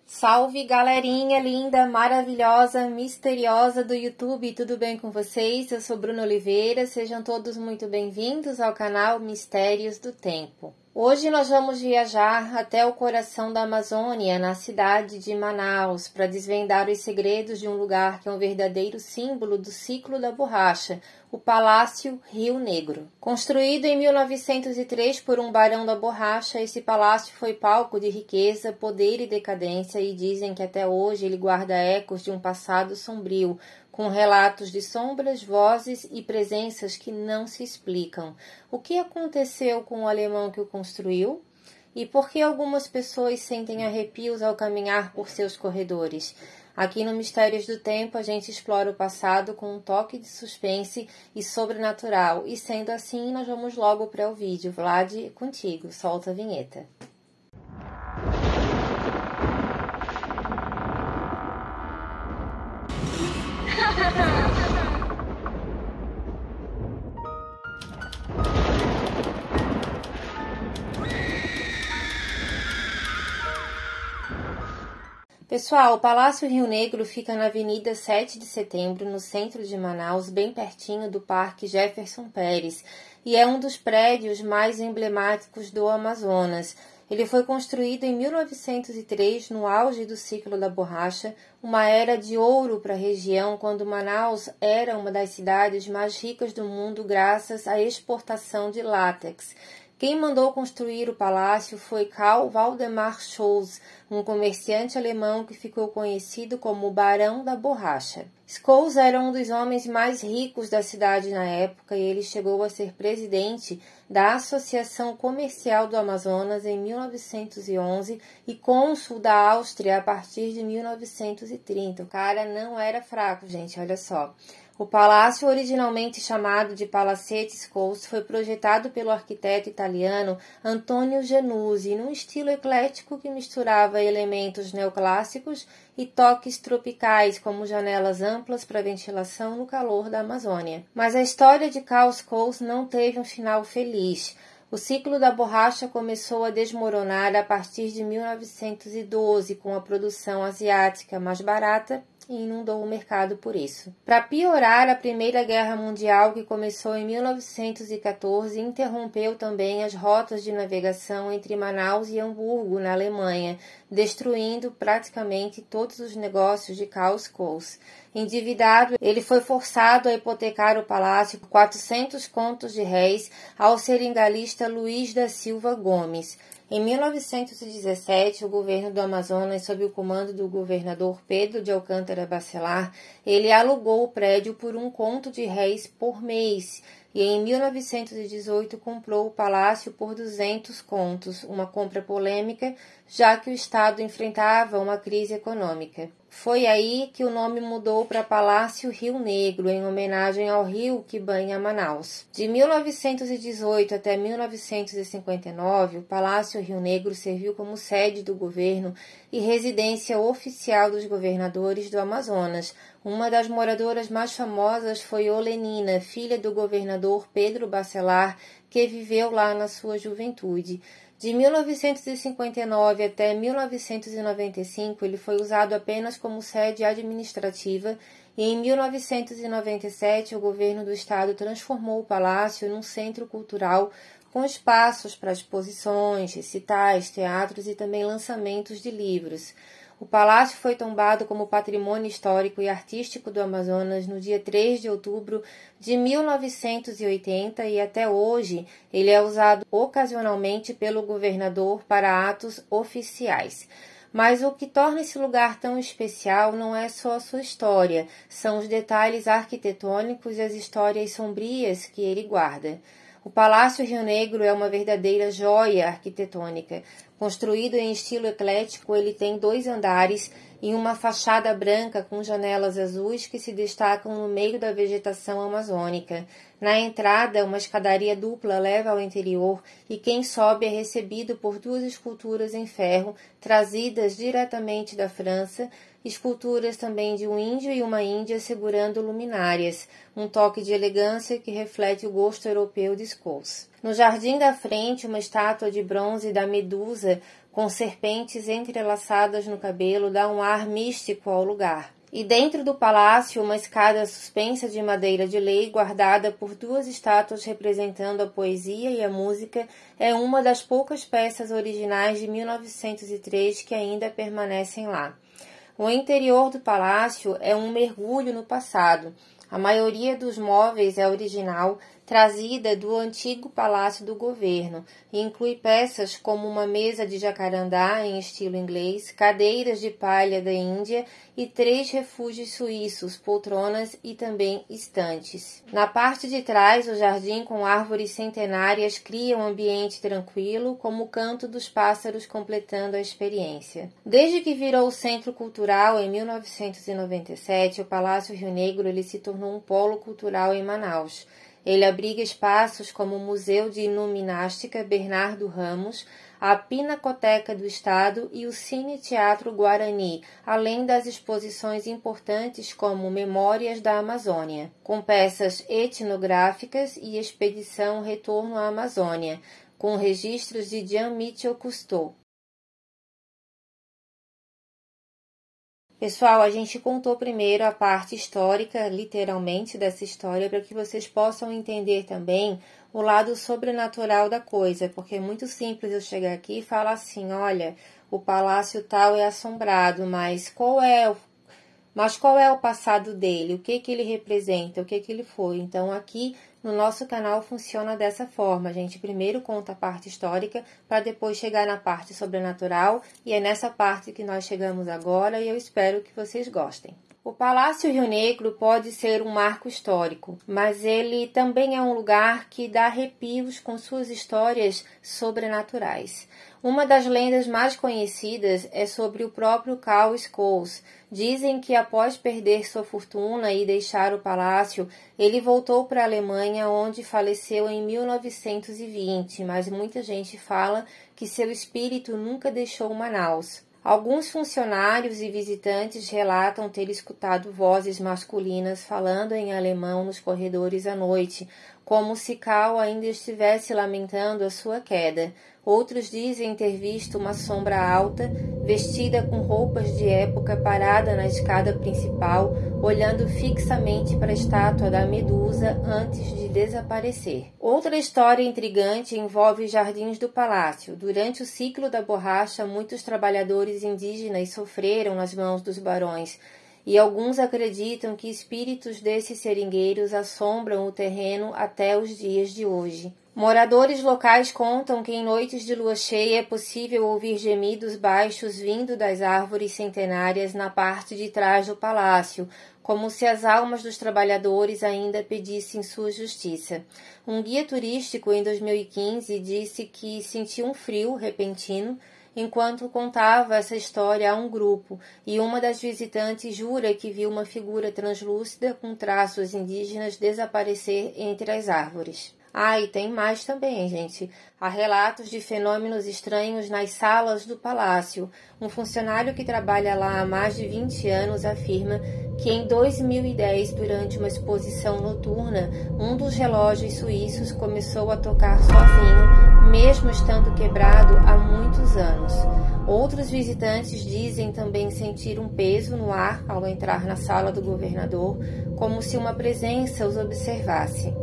Salve galerinha linda, maravilhosa, misteriosa do YouTube, tudo bem com vocês? Eu sou Bruna Oliveira, sejam todos muito bem-vindos ao canal Mistérios do Tempo. Hoje nós vamos viajar até o coração da Amazônia, na cidade de Manaus, para desvendar os segredos de um lugar que é um verdadeiro símbolo do ciclo da borracha, o Palácio Rio Negro. Construído em 1903 por um barão da borracha, esse palácio foi palco de riqueza, poder e decadência, e dizem que até hoje ele guarda ecos de um passado sombrio, com relatos de sombras, vozes e presenças que não se explicam. O que aconteceu com o alemão que o construiu? E por que algumas pessoas sentem arrepios ao caminhar por seus corredores? Aqui no Mistérios do Tempo a gente explora o passado com um toque de suspense e sobrenatural. E sendo assim, nós vamos logo para o vídeo. Vlad, contigo. Solta a vinheta. Pessoal, o Palácio Rio Negro fica na Avenida 7 de Setembro, no centro de Manaus, bem pertinho do Parque Jefferson Pérez, e é um dos prédios mais emblemáticos do Amazonas. Ele foi construído em 1903, no auge do ciclo da borracha, uma era de ouro para a região, quando Manaus era uma das cidades mais ricas do mundo graças à exportação de látex. Quem mandou construir o palácio foi Karl Waldemar Scholz, um comerciante alemão que ficou conhecido como o Barão da Borracha. Scholz era um dos homens mais ricos da cidade na época e ele chegou a ser presidente da Associação Comercial do Amazonas em 1911 e cônsul da Áustria a partir de 1930. O cara não era fraco, gente, olha só. O palácio, originalmente chamado de Palacete Scholz, foi projetado pelo arquiteto italiano Antonio Januzzi, num estilo eclético que misturava elementos neoclássicos e toques tropicais, como janelas amplas para ventilação no calor da Amazônia. Mas a história de Karl Scholz não teve um final feliz. O ciclo da borracha começou a desmoronar a partir de 1912, com a produção asiática mais barata, e inundou o mercado por isso. Para piorar, a Primeira Guerra Mundial, que começou em 1914, interrompeu também as rotas de navegação entre Manaus e Hamburgo, na Alemanha, destruindo praticamente todos os negócios de Karl Scholz. Endividado, ele foi forçado a hipotecar o palácio por 400 contos de réis ao seringalista Luiz da Silva Gomes. Em 1917, o governo do Amazonas, sob o comando do governador Pedro de Alcântara Bacelar, ele alugou o prédio por 1 conto de réis por mês e em 1918 comprou o palácio por 200 contos, uma compra polêmica, já que o Estado enfrentava uma crise econômica. Foi aí que o nome mudou para Palácio Rio Negro, em homenagem ao rio que banha Manaus. De 1918 até 1959, o Palácio Rio Negro serviu como sede do governo e residência oficial dos governadores do Amazonas. Uma das moradoras mais famosas foi Olenina, filha do governador Pedro Bacelar, que viveu lá na sua juventude. De 1959 até 1995, ele foi usado apenas como sede administrativa e em 1997 o governo do estado transformou o palácio num centro cultural com espaços para exposições, recitais, teatros e também lançamentos de livros. O palácio foi tombado como Patrimônio Histórico e Artístico do Amazonas no dia 3 de outubro de 1980 e até hoje ele é usado ocasionalmente pelo governador para atos oficiais. Mas o que torna esse lugar tão especial não é só a sua história, são os detalhes arquitetônicos e as histórias sombrias que ele guarda. O Palácio Rio Negro é uma verdadeira joia arquitetônica. Construído em estilo eclético, ele tem 2 andares e uma fachada branca com janelas azuis que se destacam no meio da vegetação amazônica. Na entrada, uma escadaria dupla leva ao interior e quem sobe é recebido por 2 esculturas em ferro, trazidas diretamente da França, esculturas também de um índio e uma índia segurando luminárias, um toque de elegância que reflete o gosto europeu de Scholz. No jardim da frente, uma estátua de bronze da Medusa com serpentes entrelaçadas no cabelo dá um ar místico ao lugar. E dentro do palácio, uma escada suspensa de madeira de lei, guardada por duas estátuas representando a poesia e a música, é uma das poucas peças originais de 1903 que ainda permanecem lá. O interior do palácio é um mergulho no passado. A maioria dos móveis é original, trazida do antigo palácio do governo, e inclui peças como uma mesa de jacarandá em estilo inglês, cadeiras de palha da Índia e 3 refúgios suíços, poltronas e também estantes. Na parte de trás, o jardim com árvores centenárias cria um ambiente tranquilo, como o canto dos pássaros completando a experiência. Desde que virou centro cultural em 1997, o Palácio Rio Negro se tornou um polo cultural em Manaus. Ele abriga espaços como o Museu de Numinástica Bernardo Ramos, a Pinacoteca do Estado e o Cine Teatro Guarani, além das exposições importantes como Memórias da Amazônia, com peças etnográficas e expedição Retorno à Amazônia, com registros de Jean-Michel Cousteau. Pessoal, a gente contou primeiro a parte histórica, literalmente, dessa história, para que vocês possam entender também o lado sobrenatural da coisa, porque é muito simples eu chegar aqui e falar assim, olha, o palácio tal é assombrado, mas qual é o passado dele? O que ele representa? O que ele foi? Então, aqui no nosso canal funciona dessa forma. A gente primeiro conta a parte histórica para depois chegar na parte sobrenatural. E é nessa parte que nós chegamos agora e eu espero que vocês gostem. O Palácio Rio Negro pode ser um marco histórico, mas ele também é um lugar que dá arrepios com suas histórias sobrenaturais. Uma das lendas mais conhecidas é sobre o próprio Karl Scholz. Dizem que após perder sua fortuna e deixar o palácio, ele voltou para a Alemanha, onde faleceu em 1920, mas muita gente fala que seu espírito nunca deixou Manaus. Alguns funcionários e visitantes relatam ter escutado vozes masculinas falando em alemão nos corredores à noite, como se Karl ainda estivesse lamentando a sua queda. Outros dizem ter visto uma sombra alta, vestida com roupas de época, parada na escada principal, olhando fixamente para a estátua da Medusa antes de desaparecer. Outra história intrigante envolve os jardins do palácio. Durante o ciclo da borracha, muitos trabalhadores indígenas sofreram nas mãos dos barões, e alguns acreditam que espíritos desses seringueiros assombram o terreno até os dias de hoje. Moradores locais contam que em noites de lua cheia é possível ouvir gemidos baixos vindo das árvores centenárias na parte de trás do palácio, como se as almas dos trabalhadores ainda pedissem sua justiça. Um guia turístico em 2015 disse que sentiu um frio repentino enquanto contava essa história a um grupo, e uma das visitantes jura que viu uma figura translúcida com traços indígenas desaparecer entre as árvores. E tem mais também, gente. Há relatos de fenômenos estranhos nas salas do palácio. Um funcionário que trabalha lá há mais de 20 anos afirma que em 2010, durante uma exposição noturna, um dos relógios suíços começou a tocar sozinho, mesmo estando quebrado há muitos anos. Outros visitantes dizem também sentir um peso no ar ao entrar na sala do governador, como se uma presença os observasse.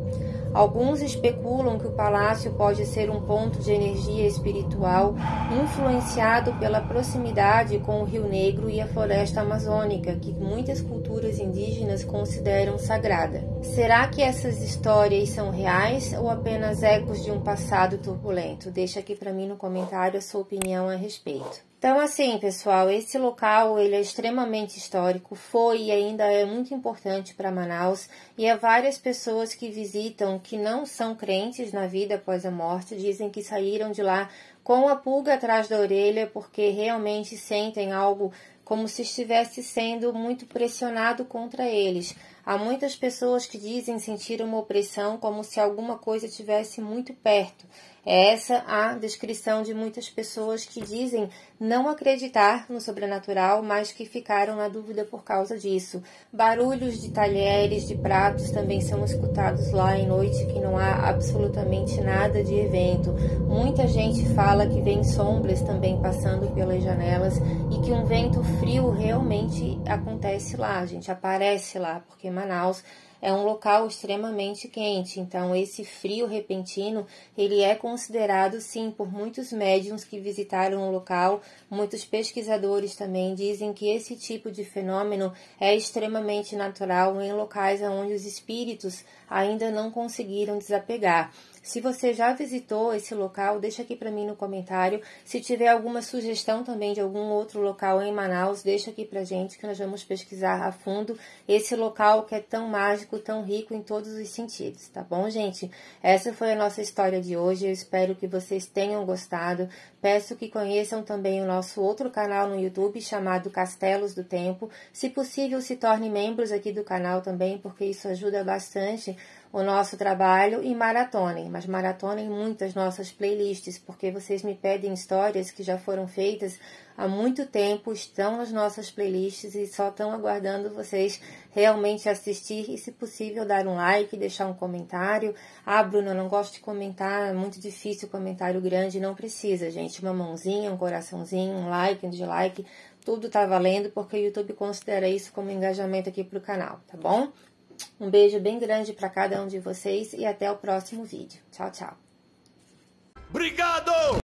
Alguns especulam que o palácio pode ser um ponto de energia espiritual influenciado pela proximidade com o Rio Negro e a floresta amazônica, que muitas culturas indígenas consideram sagrada. Será que essas histórias são reais ou apenas ecos de um passado turbulento? Deixa aqui para mim no comentário a sua opinião a respeito. Então, assim, pessoal, esse local ele é extremamente histórico, foi e ainda é muito importante para Manaus, e há várias pessoas que visitam que não são crentes na vida após a morte, dizem que saíram de lá com a pulga atrás da orelha porque realmente sentem algo como se estivesse sendo muito pressionado contra eles. Há muitas pessoas que dizem sentir uma opressão como se alguma coisa estivesse muito perto. É essa a descrição de muitas pessoas que dizem não acreditar no sobrenatural, mas que ficaram na dúvida por causa disso. Barulhos de talheres, de pratos também são escutados lá em noite, que não há absolutamente nada de evento. Muita gente fala que vê sombras também passando pelas janelas e que um vento frio realmente acontece lá, gente, aparece lá, porque Manaus é um local extremamente quente, então esse frio repentino, ele é considerado sim por muitos médiuns que visitaram o local, muitos pesquisadores também dizem que esse tipo de fenômeno é extremamente natural em locais onde os espíritos ainda não conseguiram desapegar. Se você já visitou esse local, deixa aqui para mim no comentário. Se tiver alguma sugestão também de algum outro local em Manaus, deixa aqui pra gente que nós vamos pesquisar a fundo esse local que é tão mágico, tão rico em todos os sentidos, tá bom, gente? Essa foi a nossa história de hoje, eu espero que vocês tenham gostado. Peço que conheçam também o nosso outro canal no YouTube chamado Castelos do Tempo. Se possível, se torne membros aqui do canal também, porque isso ajuda bastante o nosso trabalho, e maratonem, mas maratonem muitas nossas playlists, porque vocês me pedem histórias que já foram feitas há muito tempo, estão nas nossas playlists e só estão aguardando vocês realmente assistir e, se possível, dar um like, deixar um comentário. Ah, Bruna, eu não gosto de comentar, é muito difícil comentário grande, não precisa, gente. Uma mãozinha, um coraçãozinho, um like, um dislike, tudo tá valendo, porque o YouTube considera isso como engajamento aqui pro canal, tá bom? Um beijo bem grande para cada um de vocês e até o próximo vídeo. Tchau, tchau. Obrigado!